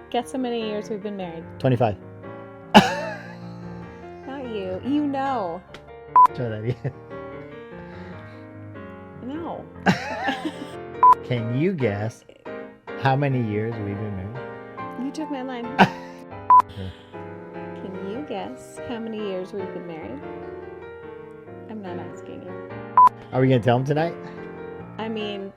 Guess how many years we've been married? 25. Not you. You know. Try that again. No. Can you guess how many years we've been married? You took my line. Can you guess how many years we've been married? I'm not asking you. Are we going to tell them tonight? I mean,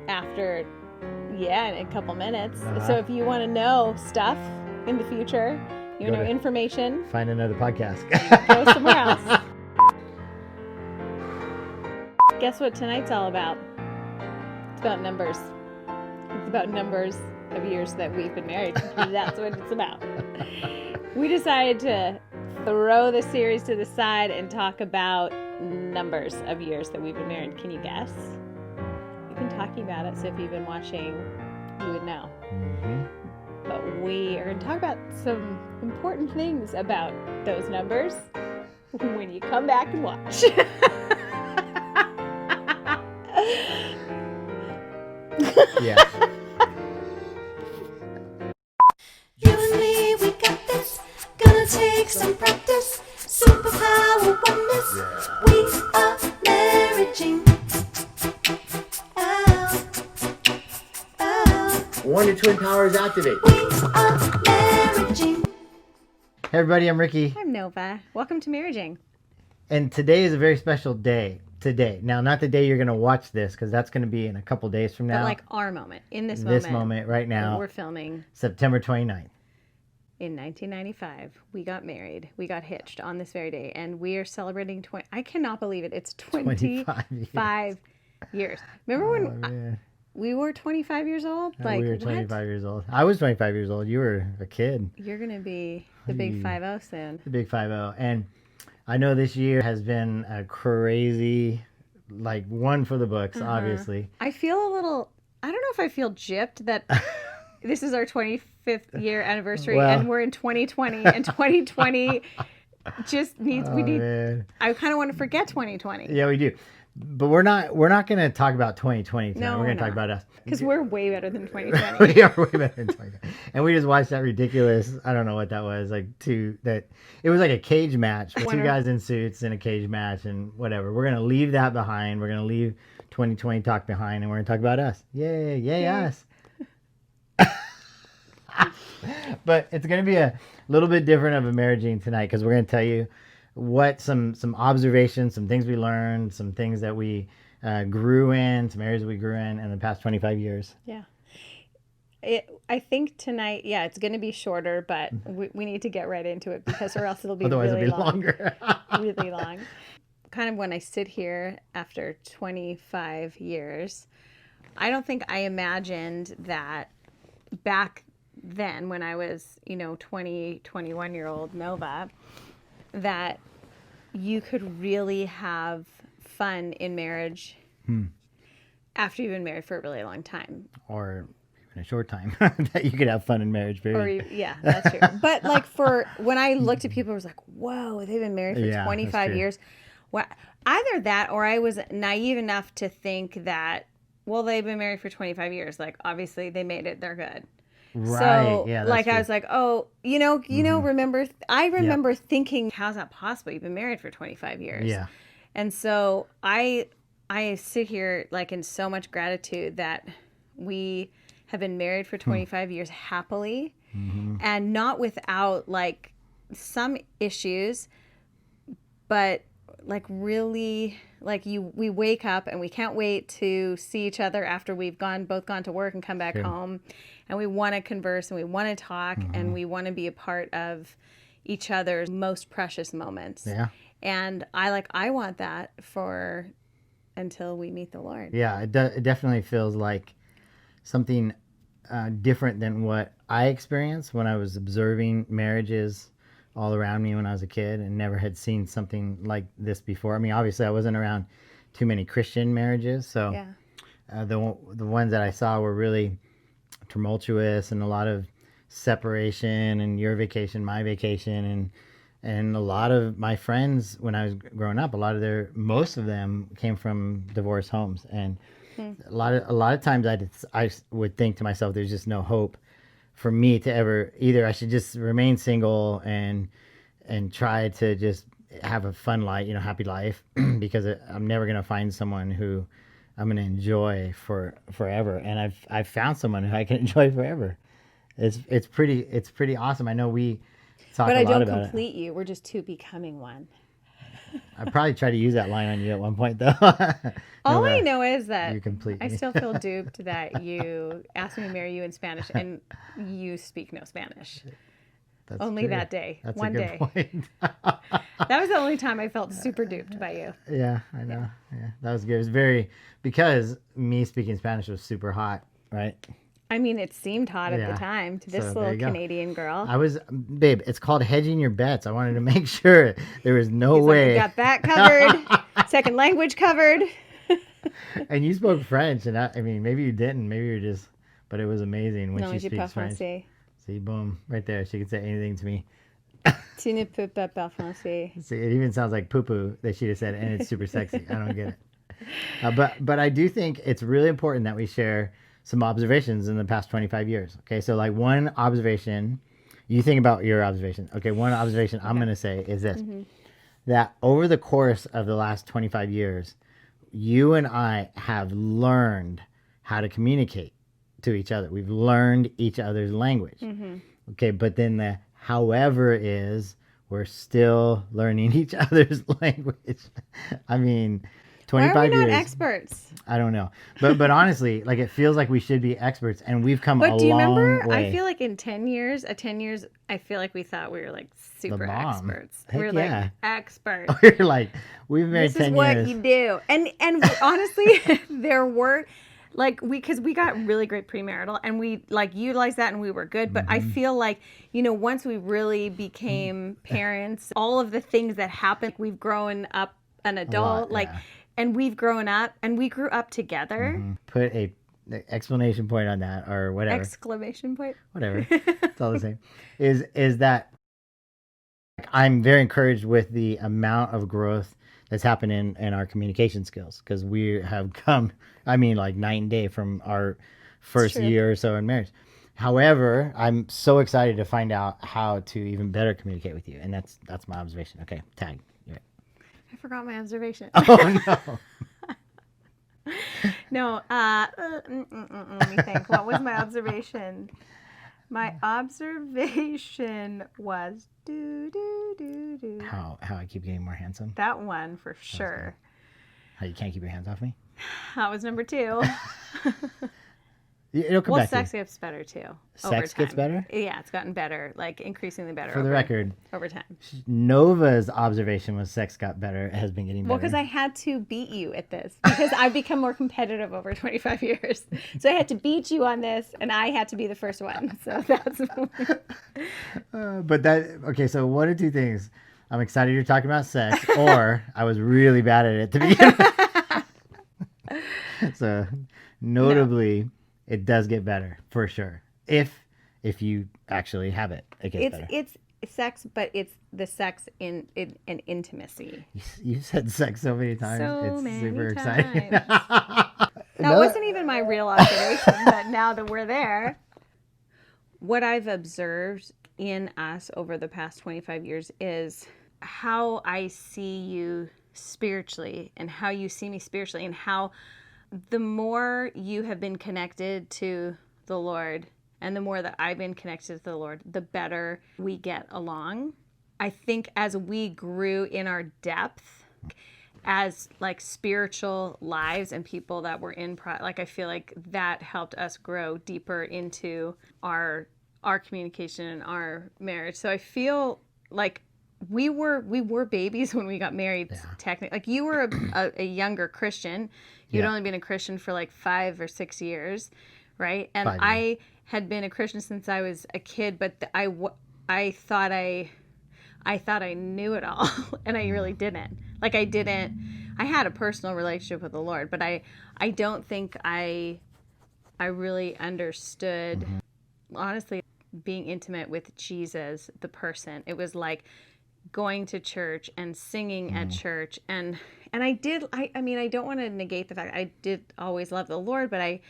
after, in a couple minutes. Uh-huh. So if you want to know stuff in the future, you know, information, Find another podcast. go somewhere else. Guess what tonight's all about? It's about numbers. It's about numbers of years that we've been married. That's what it's about. We decided to throw the series to the side and talk about numbers of years that we've been married. Can you guess? We've been talking about it, so if you've been watching, you would know. Mm-hmm. But we are going to talk about some important things about those numbers when you come back and watch. Yeah. You and me, we got this. Gonna take some practice. Superpower oneness. We are marriaging. Oh, oh. Wonder Twin Powers activate. We are marriaging. Hey everybody, I'm Ricky. I'm Nova. Welcome to Marriaging. And today is a very special day. Today. Now, not the day you're going to watch this, because that's going to be in a couple days from now. But like our moment, in this moment right now. We're filming. September 29th. In 1995, we got married. We got hitched on this very day. And we are celebrating I cannot believe it. It's 25 years. Remember when we were 25 years old? Like, we were 25 years old. I was 25 years old. You were a kid. You're going to be the big 5-0 soon. The big 5-0. And I know this year has been a crazy, one for the books, obviously. I feel a little, I don't know if I feel gypped that this is our 25th year anniversary and we're in 2020 and 2020 just needs, man. I kind of want to forget 2020. Yeah, we do. But we're not going to talk about 2020 tonight. No, we're going to talk about us. Because we're way better than 2020. We are way better than 2020. And we just watched that ridiculous, I don't know what that was, it was like a cage match with two guys in suits in a cage match and whatever. We're going to leave that behind. We're going to leave 2020 talk behind and we're going to talk about us. Yay, us. But it's going to be a little bit different of a marriaging tonight because we're going to tell you what some observations, some things we learned, some things that we grew in, some areas we grew in the past 25 years. Yeah. I think tonight, it's going to be shorter, but we need to get right into it because or else it'll be otherwise really it'll be longer. Really long. Kind of when I sit here after 25 years, I don't think I imagined that back then when I was, 21-year-old Nova, that you could really have fun in marriage after you've been married for a really long time. Or even a short time that you could have fun in marriage, period. That's true. But for when I looked at people, I was like, whoa, they've been married for 25 years. Well, either that or I was naive enough to think that, well, they've been married for 25 years. Obviously they made it, they're good. Right. So, yeah, that's true. I was like, oh, I remember thinking, how's that possible? You've been married for 25 years. Yeah. And so I sit here in so much gratitude that we have been married for 25 years happily and not without some issues, but really we wake up and we can't wait to see each other after we've both gone to work and come back home, and we want to converse and we want to talk and we want to be a part of each other's most precious moments. Yeah. And I want that for until we meet the Lord. Yeah, it definitely feels like something different than what I experienced when I was observing marriages all around me when I was a kid and never had seen something like this before. I mean, obviously I wasn't around too many Christian marriages, so the ones that I saw were really tumultuous and a lot of separation and your vacation, my vacation, and a lot of my friends when I was growing up, most of them came from divorced homes, and a lot of times I would think to myself, there's just no hope for me to ever either I should just remain single and try to just have a fun life, happy life, because I'm never gonna find someone who I'm gonna enjoy forever. And I've found someone who I can enjoy forever. It's pretty awesome. I know we talk But a I lot don't about complete you. We're just two becoming one. I probably tried to use that line on you at one point though. All No, I know is that you complete I me. still feel duped that you asked me to marry you in Spanish and you speak no Spanish. That's Only true. that day. That's One a good day. point. That was the only time I felt super duped by you. Yeah, I know. Yeah, that was good. It was very because me speaking Spanish was super hot, right? I mean, it seemed hot at Yeah. the time to So this there little you go. Canadian girl. Babe, it's called hedging your bets. I wanted to make sure there was no He's like, way. we got that covered. Second language covered. And you spoke French, and I mean, maybe you didn't. Maybe you're just, but it was amazing when Non, she j'ai speaks pas French. français. See, boom, right there. She could say anything to me. Tu ne peux pas parler français. See, it even sounds like poo-poo that she'd have said, and it's super sexy. I don't get it. But I do think it's really important that we share some observations in the past 25 years. Okay, so like one observation, you think about your observation. Okay, one observation I'm going to say is this, that over the course of the last 25 years, you and I have learned how to communicate to each other. We've learned each other's language. Okay, but then the however is we're still learning each other's language. I mean, Why 25 are we not years. experts? I don't know. But honestly, like it feels like we should be experts and we've come a But do you long remember? way. I feel like in 10 years, I feel like we thought we were like super bomb. experts. Heck We're yeah. like experts. We're like, we've made This 10 is what years. you do. And honestly, there were like because we got really great premarital and we like utilized that and we were good. But I feel like, once we really became parents, all of the things that happened, we've grown up an adult, yeah. and we've grown up and we grew up together. Put a explanation point on that or whatever. Exclamation point. Whatever. It's all the same. Is that I'm very encouraged with the amount of growth that's happened in our communication skills because we have come, I mean, like night and day from our first true. year or so in marriage. However, I'm so excited to find out how to even better communicate with you, and that's my observation. Okay, tag. You're right. I forgot my observation. Oh no. No, let me think. What was my observation? My observation was How I keep getting more handsome. that one for sure. How you can't keep your hands off me. That was number 2. It'll come Well, back. sex gets better too. Sex over gets time. better? Yeah, it's gotten better, like increasingly better. For the record, over time. Nova's observation was sex got better. It has been getting better. Well, because I had to beat you at this because I've become more competitive over 25 years. So I had to beat you on this, and I had to be the first one. So that's. Okay, so one of two things. I'm excited you're talking about sex, or I was really bad at it to begin with. So, notably, it does get better for sure. If you actually have it, it gets better. It's sex, but it's the sex in an intimacy. You said sex so many times. So it's many super exciting. That wasn't even my real observation, but now that we're there, what I've observed in us over the past 25 years is how I see you spiritually and how you see me spiritually and how the more you have been connected to the Lord and the more that I've been connected to the Lord, the better we get along. I think as we grew in our depth as like spiritual lives and people that were in like I feel like that helped us grow deeper into our communication and our marriage. So I feel like we were babies when we got married. Yeah. Technically, like you were a younger Christian. You'd only been a Christian for like 5 or 6 years, right? And I had been a Christian since I was a kid, but I thought I knew it all, and I really didn't. Like I had a personal relationship with the Lord, but I don't think I really understood, honestly, being intimate with Jesus, the person. It was like going to church and singing at church. And I mean, I don't want to negate the fact I did always love the Lord, but I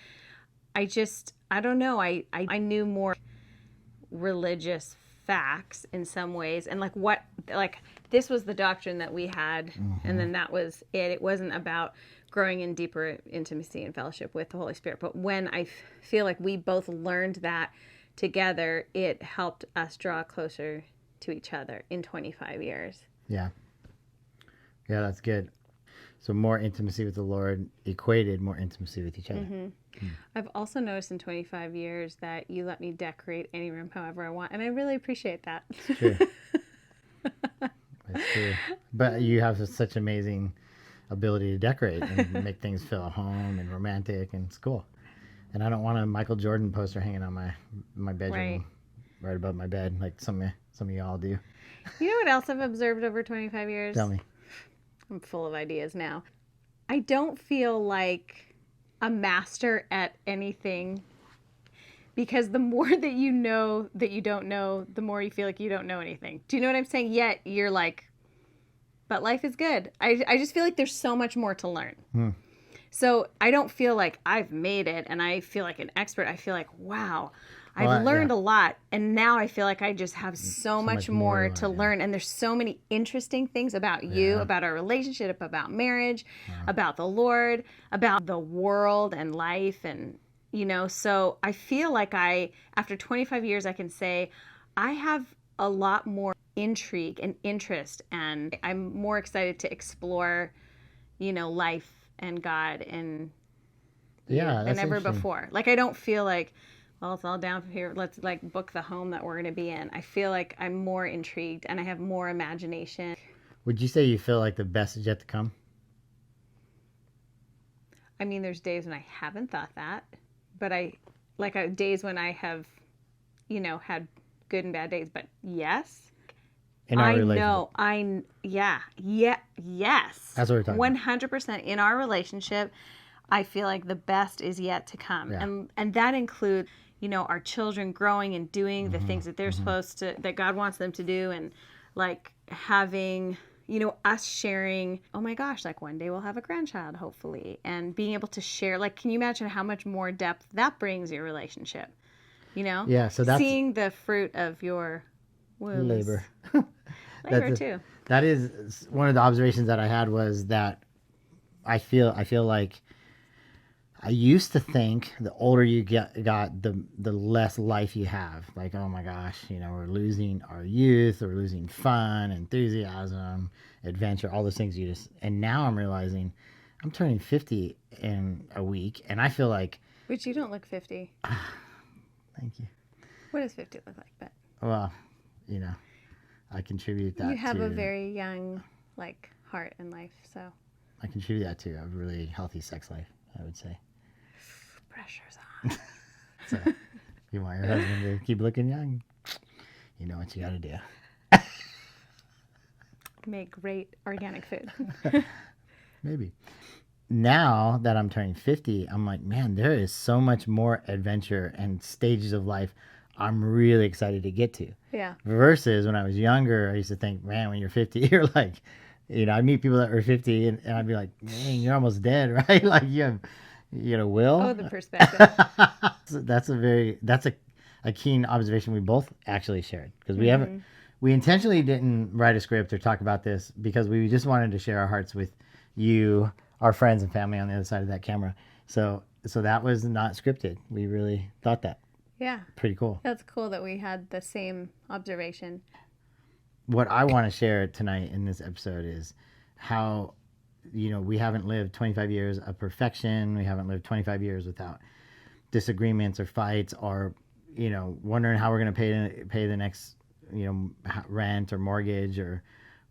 don't know. I knew more religious facts in some ways, and like this was the doctrine that we had, and then that was it. It wasn't about growing in deeper intimacy and fellowship with the Holy Spirit. But when I feel like we both learned that together, it helped us draw closer to each other in 25 years. Yeah. Yeah, that's good. So more intimacy with the Lord equated more intimacy with each other. I've also noticed in 25 years that you let me decorate any room however I want, and I really appreciate that. It's true. It's true. But you have such amazing ability to decorate and make things feel at home and romantic, and it's cool. And I don't want a Michael Jordan poster hanging on my bedroom right above my bed like some of y'all do. You know what else I've observed over 25 years? Tell me. I'm full of ideas now. I don't feel like a master at anything, because the more that you know that you don't know, the more you feel like you don't know anything. Do you know what I'm saying? Yet you're like, but life is good. I just feel like there's so much more to learn. So I don't feel like I've made it and I feel like an expert. I feel like, wow, I've learned a lot. And now I feel like I just have so much more to learn. And there's so many interesting things about you, about our relationship, about marriage, about the Lord, about the world and life. And, you know, so I feel like after 25 years, I can say I have a lot more intrigue and interest, and I'm more excited to explore, you know, life and God and than ever before. Like, I don't feel like, well, it's all down here, let's like book the home that we're going to be in. I feel like I'm more intrigued and I have more imagination. Would you say you feel like the best is yet to come? I mean, there's days when I haven't thought that, but days when I have, you know, had good and bad days. But yes, In our I relationship. Yes. That's what we're talking 100% in our relationship. I feel like the best is yet to come. Yeah. And that includes, you know, our children growing and doing the things that they're supposed to, that God wants them to do. And like having, you know, us sharing, oh my gosh, like one day we'll have a grandchild, hopefully. And being able to share, like, can you imagine how much more depth that brings your relationship? You know? Yeah, so that's seeing the fruit of your wombs. labor. Labor too. That is one of the observations that I had, was that I feel like I used to think the older you got, the less life you have. Like, oh my gosh, you know, we're losing our youth, we're losing fun, enthusiasm, adventure, all those things and now I'm realizing I'm turning 50 in a week, and I feel like... Which you don't look 50. Thank you. What does 50 look like? But Well, you know, I contribute that you have to... a very young, like, heart and life, so... I contribute that to a really healthy sex life, I would say. Pressure's on. So, you want your husband to keep looking young, you know what you got to do. Make great organic food. Maybe. Now that I'm turning 50, I'm like, man, there is so much more adventure and stages of life I'm really excited to get to. Yeah. Versus when I was younger, I used to think, man, when you're 50, you're like, you know, I'd meet people that were 50 and I'd be like, man, you're almost dead, right? Like you know, will. Oh, the perspective. That's a keen observation we both actually shared, because we intentionally didn't write a script or talk about this, because we just wanted to share our hearts with you, our friends and family on the other side of that camera. So that was not scripted. We really thought that. Yeah. Pretty cool. That's cool that we had the same observation. What I want to share tonight in this episode is how, you know, we haven't lived 25 years of perfection. We haven't lived 25 years without disagreements or fights, or, you know, wondering how we're going to pay the next, you know, rent or mortgage, or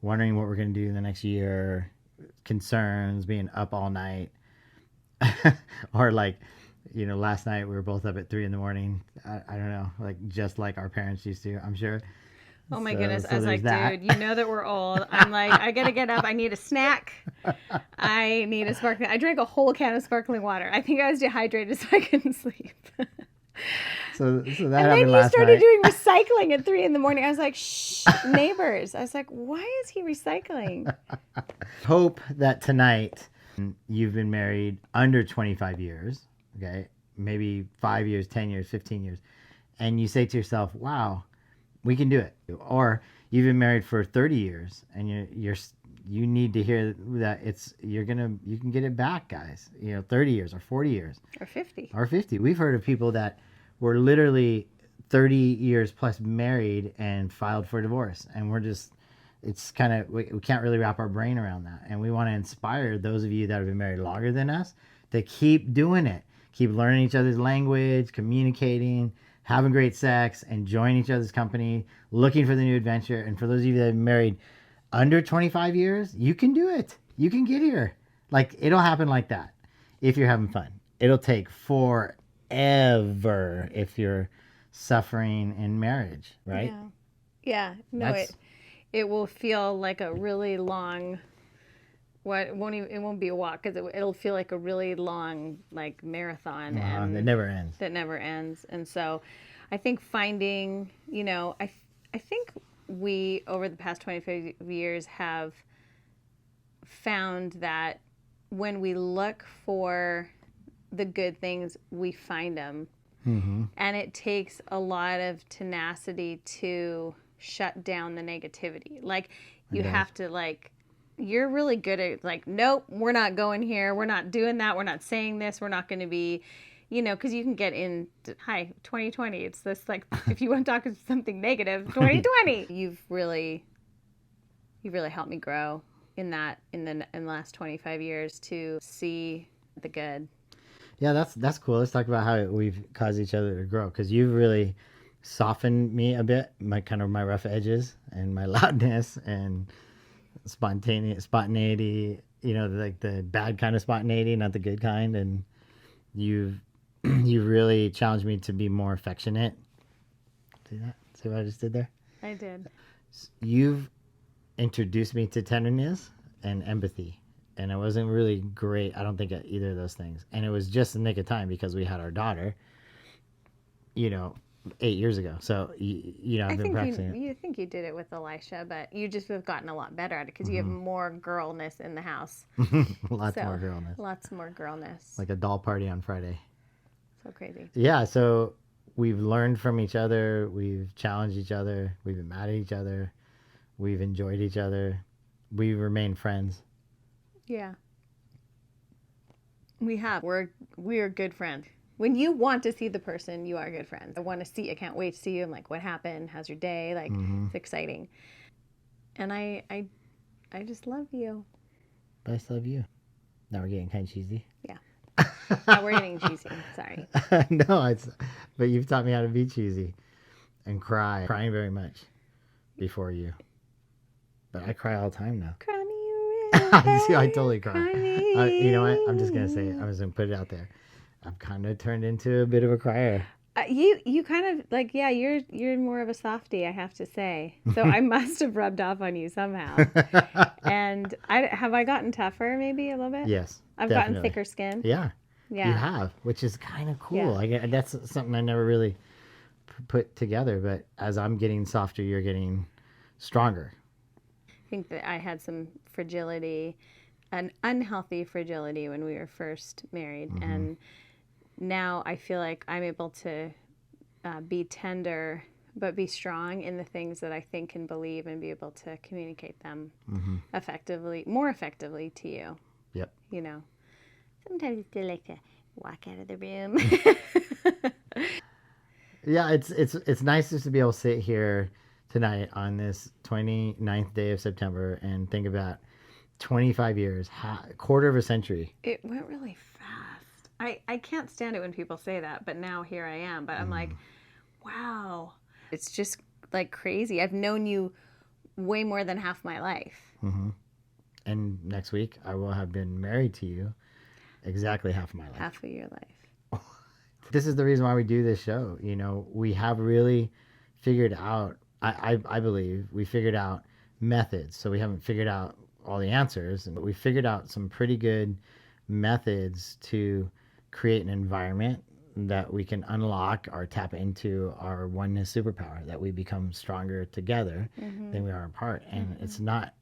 wondering what we're going to do in the next year, concerns, being up all night, or like, you know, last night we were both up at 3 a.m. I don't know, like just like our parents used to, I'm sure. Oh my goodness. I was like, that. dude, you know that we're old. I'm like, I got to get up. I need a snack. I need a sparkling. I drank a whole can of sparkling water. I think I was dehydrated, so I couldn't sleep. So that and happened then you last started night. doing recycling at 3 a.m. I was like, shh, neighbors. I was like, why is he recycling? Hope that tonight you've been married under 25 years, okay? Maybe 5 years, 10 years, 15 years. and you say to yourself, wow, we can do it. Or you've been married for 30 years and you need to hear that you can get it back, guys. 30 years or 40 years Or 50. or 50. We've heard of people that were literally 30 years plus married and filed for divorce, and it's kind of, we can't really wrap our brain around that. And we want to inspire those of you that have been married longer than us to keep doing it, keep learning each other's language, communicating, having great sex, enjoying each other's company, looking for the new adventure. And for those of you that have been married under 25 years, you can do it. You can get here. Like, it'll happen like that if you're having fun. It'll take forever if you're suffering in marriage, right? Yeah. No, it will feel like a really long. It won't be a walk, because it'll feel like a really long, like, marathon, and that never ends. That never ends. And so, I think finding, I think we over the past 25 years have found that when we look for the good things, we find them. Mm-hmm. And it takes a lot of tenacity to shut down the negativity. Like, you have to, like, you're really good at, like, nope, we're not going here. We're not doing that. We're not saying this. We're not going to be, because you can get in, hi, 2020. It's this, like, if you want to talk something negative, 2020. You've really helped me grow in that, in the last 25 years, to see the good. Yeah, that's cool. Let's talk about how we've caused each other to grow, because you've really softened me a bit, my rough edges and my loudness and spontaneity, like the bad kind of spontaneity, not the good kind. And you've really challenged me to be more affectionate. See that? See what I just did there? I did. You've introduced me to tenderness and empathy, and I wasn't really great, I don't think, at either of those things. And it was just the nick of time, because we had our daughter 8 years ago. So I've been practicing it. You think you did it with Elisha, but you just have gotten a lot better at it, because you have more girlness in the house. Lots more girlness. Lots more girlness. Like a doll party on Friday. So crazy. Yeah, so we've learned from each other, we've challenged each other, we've been mad at each other, we've enjoyed each other, we've remained friends. Yeah. We have. We are good friends. When you want to see the person, you are good friends. I can't wait to see you. I'm like, what happened? How's your day? Like, It's exciting. And I just love you. But I still love you. Now we're getting kind of cheesy. Yeah. Now we're getting cheesy. Sorry. No, but you've taught me how to be cheesy and crying very much before you. But I cry all the time now. Cry me a river. See, I totally cry. Cry me. You know what? I'm just gonna say it. I'm just gonna put it out there. I've kind of turned into a bit of a crier. You kind of, like, yeah, you're more of a softie, I have to say. So I must have rubbed off on you somehow. And have I gotten tougher, maybe a little bit? Yes, I've definitely. gotten thicker skin. Yeah. Yeah. You have, which is kind of cool. Yeah. That's something I never really put together. But as I'm getting softer, you're getting stronger. I think that I had some fragility, an unhealthy fragility, when we were first married. And now I feel like I'm able to be tender, but be strong in the things that I think and believe, and be able to communicate them more effectively to you. Yep. Sometimes I still like to walk out of the room. Yeah, it's nice just to be able to sit here tonight on this 29th day of September and think about 25 years, quarter of a century. It went really fast. I can't stand it when people say that, but now here I am. But I'm like, wow. It's just, like, crazy. I've known you way more than half my life. And next week, I will have been married to you exactly half of my life. Half of your life. This is the reason why we do this show. We have really figured out, I believe, we figured out methods. So we haven't figured out all the answers, but we figured out some pretty good methods to create an environment that we can unlock or tap into our oneness superpower, that we become stronger together than we are apart. And it's not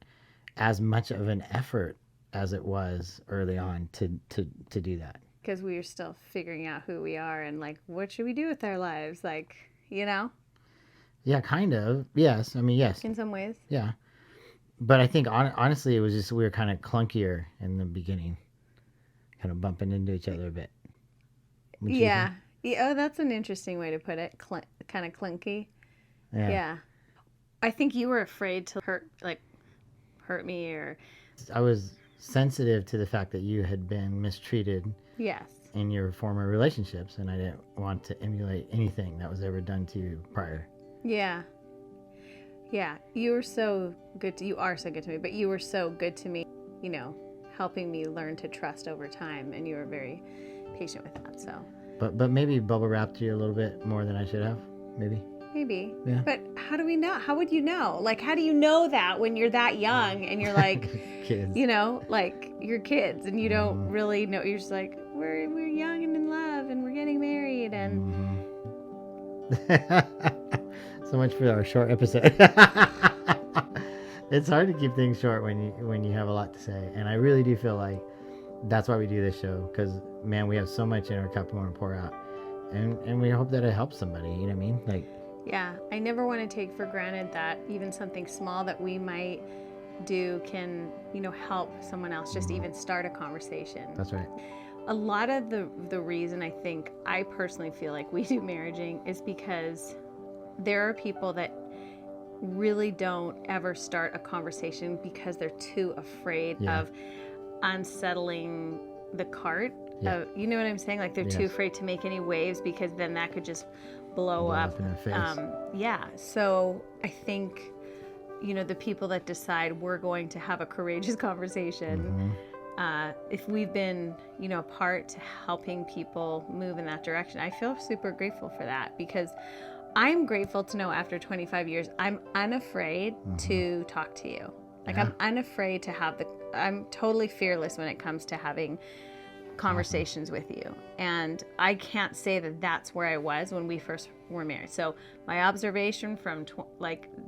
as much of an effort as it was early on to do that. Because we are still figuring out who we are and, like, what should we do with our lives? Like, you know, Yeah, kind of. Yes. I mean, yes. in some ways. Yeah. But I think honestly, it was just we were kind of clunkier in the beginning, kind of bumping into each other a bit. Wouldn't you Yeah. Yeah. Oh, that's an interesting way to put it. Kind of clinky. think? Yeah. I think you were afraid to hurt me or I was sensitive to the fact that you had been mistreated yes. in your former relationships, and I didn't want to emulate anything that was ever done to you prior. Yeah. Yeah. You were so good you are so good to me, but you were so good to me, you know, helping me learn to trust over time, and you were very patient with that. So But maybe bubble wrapped you a little bit more than I should have. Maybe. maybe. Yeah. But how do we know? How would you know? Like, how do you know that when you're that young and you're like, Kids. you know, like you're kids and you don't really know. You're just like, we're young and in love and we're getting married and So much for our short episode. It's hard to keep things short when you have a lot to say, and I really do feel like that's why we do this show, because man, we have so much in our cup we want to pour out, and we hope that it helps somebody. You know what I mean? Like, yeah, I never want to take for granted that even something small that we might do can, you know, help someone else just even start a conversation. that's right. A lot of the reason I think I personally feel like we do marriaging is because there are people that really don't ever start a conversation because they're too afraid Yeah. of unsettling the cart. Yeah. You know what I'm saying? Like they're too Yes. afraid to make any waves because then that could just blow Blow up. up in their face. Yeah. So I think, you know, the people that decide we're going to have a courageous conversation, if we've been, you know, a part to helping people move in that direction, I feel super grateful for that, because I'm grateful to know after 25 years, I'm unafraid to talk to you. Like I'm unafraid to I'm totally fearless when it comes to having conversations with you. And I can't say that that's where I was when we first were married. So my observation from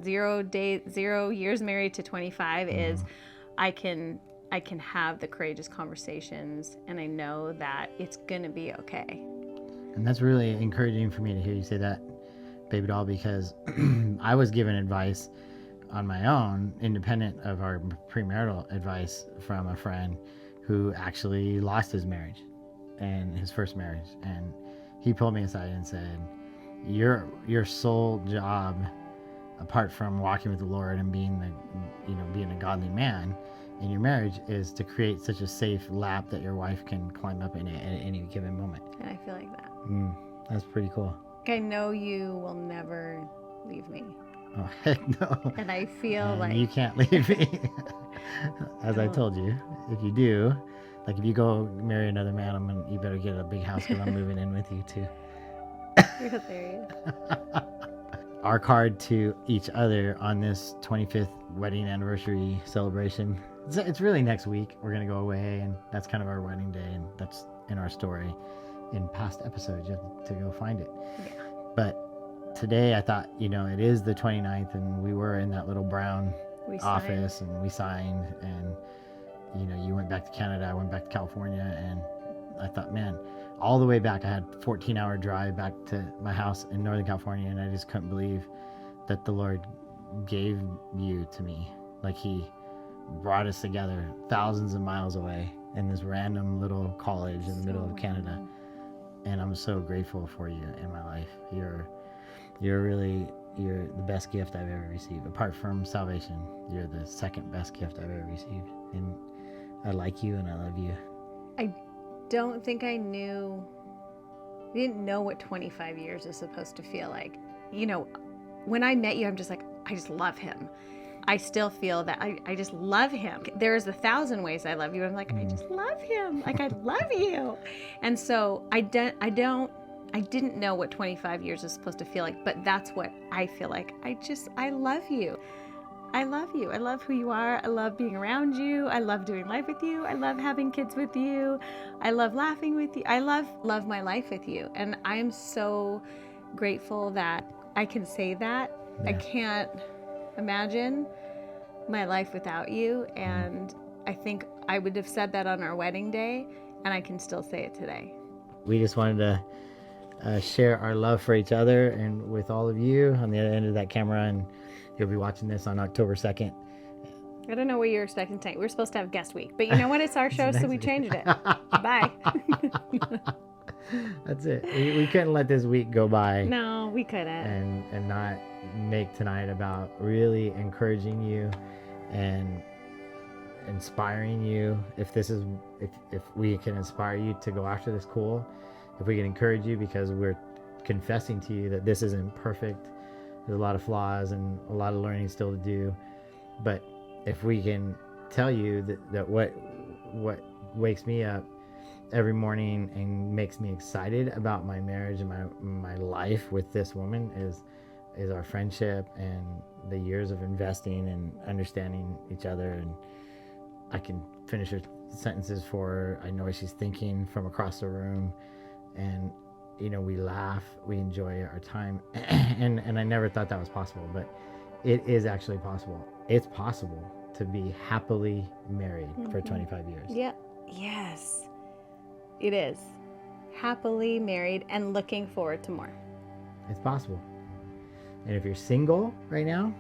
0 years married to 25 is I can have the courageous conversations, and I know that it's gonna be okay. And that's really encouraging for me to hear you say that, baby doll, because I was given advice on my own, independent of our premarital advice, from a friend who actually lost his marriage and his first marriage. And he pulled me aside and said, your sole job, apart from walking with the Lord and being being a godly man in your marriage, is to create such a safe lap that your wife can climb up in it at any given moment. And I feel like that. That's pretty cool. I know you will never leave me. Oh, heck no. And I feel And like you can't leave me. As I told you, if you do, like if you go marry another man, you better get a big house, because I'm moving in with you too. you're hilarious. Our card to each other on this 25th wedding anniversary celebration, it's really next week. We're going to go away, and that's kind of our wedding day, and that's in our story in past episodes. You have to go find it. Yeah. But today I thought, it is the 29th, and we were in that little brown We signed. office, and we signed, and you went back to Canada, I went back to California, and I thought, man, all the way back I had a 14-hour drive back to my house in Northern California, and I just couldn't believe that the Lord gave you to me. Like he brought us together thousands of miles away in this random little college in the middle of Canada. And I'm so grateful for you in my life. You're the best gift I've ever received. Apart from salvation, you're the second best gift I've ever received. And I like you and I love you. I don't think I didn't know what 25 years is supposed to feel like. When I met you, I'm just like, I just love him. I still feel that I just love him. There's 1,000 ways I love you. I'm like, I just love him. Like, I love you. And so I didn't know what 25 years is supposed to feel like, but that's what I feel like. I love you. I love you. I love who you are. I love being around you. I love doing life with you. I love having kids with you. I love laughing with you. I love my life with you. And I am so grateful that I can say that. Yeah. I can't imagine my life without you. And I think I would have said that on our wedding day, and I can still say it today. We just wanted to share our love for each other and with all of you on the other end of that camera. And you'll be watching this on October 2nd. I don't know what you were expecting tonight. We were supposed to have guest week, but you know what? It's our show, so we changed it. Bye. That's it. We couldn't let this week go by. No, we couldn't. And not make tonight about really encouraging you and inspiring you. If we can inspire you to go after this, cool. If we can encourage you, because we're confessing to you that this isn't perfect. There's a lot of flaws and a lot of learning still to do. But if we can tell you that what wakes me up every morning and makes me excited about my marriage and my life with this woman is our friendship and the years of investing and understanding each other. And I can finish her sentences for her. I know what she's thinking from across the room. And, you know, we laugh, we enjoy our time. and I never thought that was possible, but it is actually possible. It's possible to be happily married for 25 years. Yeah. Yes. It is. Happily married and looking forward to more. It's possible. And if you're single right now,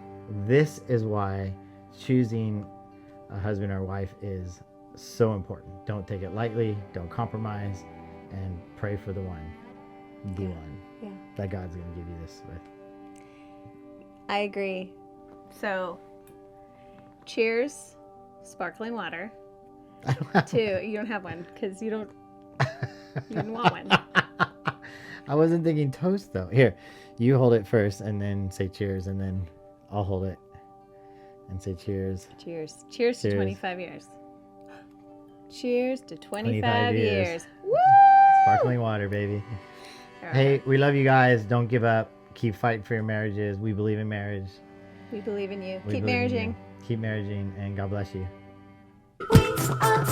this is why choosing a husband or wife is so important. Don't take it lightly. Don't compromise. And pray for the one, one that God's going to give you this with. I agree. So, cheers, sparkling water. You don't have one because you didn't want one. I wasn't thinking toast though. Here, you hold it first and then say cheers, and then I'll hold it and say cheers. Cheers. Cheers to 25 years. Cheers to 25 years. Woo! Sparkling water, baby. All right. Hey, we love you guys. Don't give up. Keep fighting for your marriages. We believe in marriage. We believe in you. We Keep believe in marrying. you. Keep marrying, and God bless you. We are